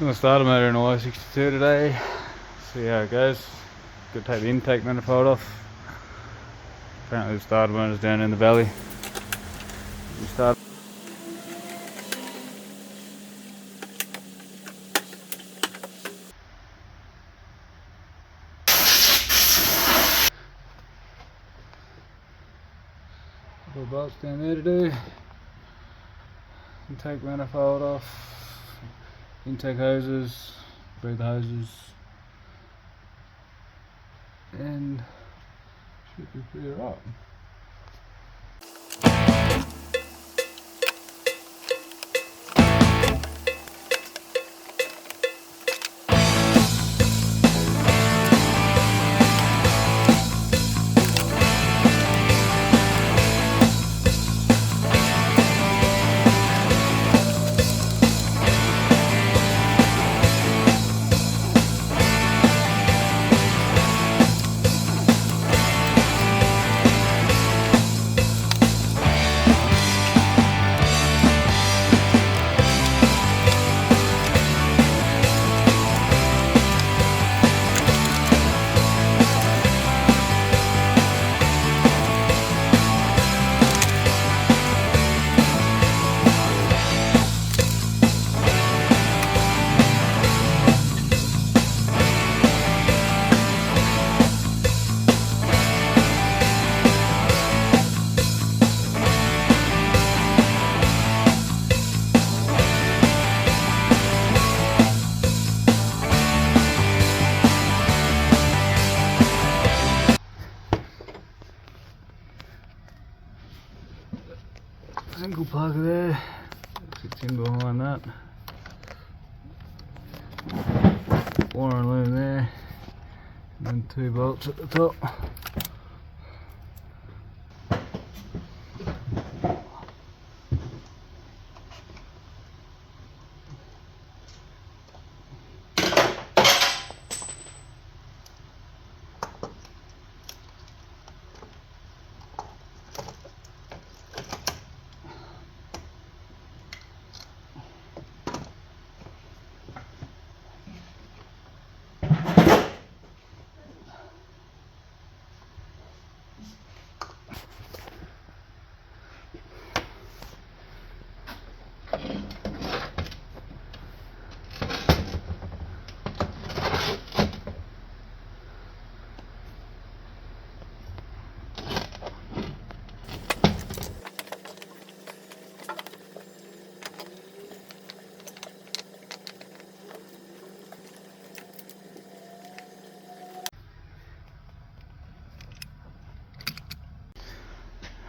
Gonna start them out in y62 today, see how it goes. Gonna take the intake manifold off. Apparently the starter motor's down in the valley. We start. Couple of bolts down there to do. Intake manifold off. Intake hoses, breather hoses, and should be pretty right. Single plug there, sits in behind that. Wire and loom there, and then 2 bolts at the top.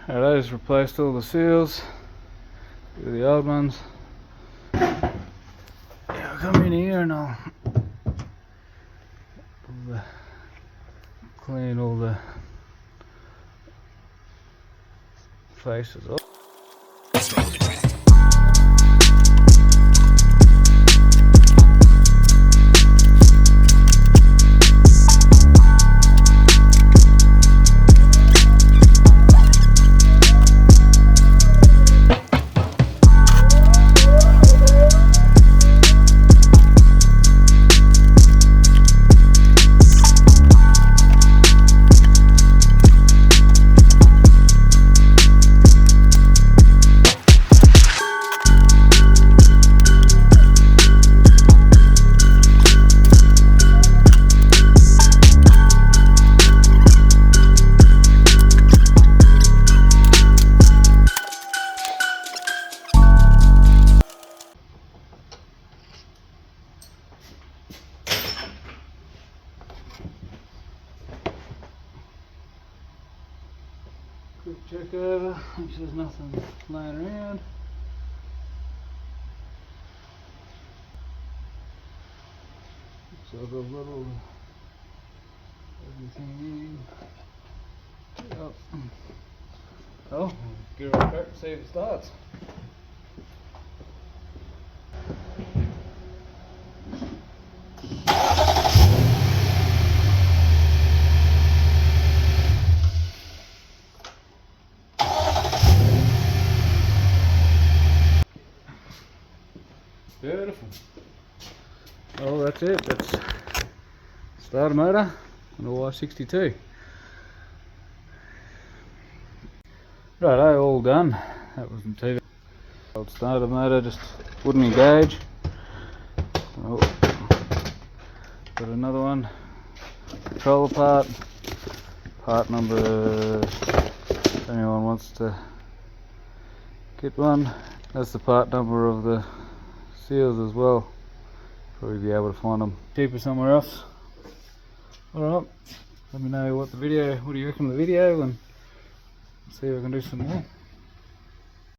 I just replaced all the seals with the old ones. Yeah, I'll come in here and I'll clean all the faces off. Quick check over, make sure there's nothing laying around. Looks like I've got all everything in. Yep. Oh, give it a crack and see if it starts. Beautiful. well, that's it. That's starter motor and a y62. Righto, all done. That wasn't too bad. Old starter motor just wouldn't engage. Oh, got another one. Controller part number, if anyone wants to get one. That's the part number of the seals as well. Probably be able to find them cheaper somewhere else. Alright, let me know what do you reckon of the video, and see if I can do some more.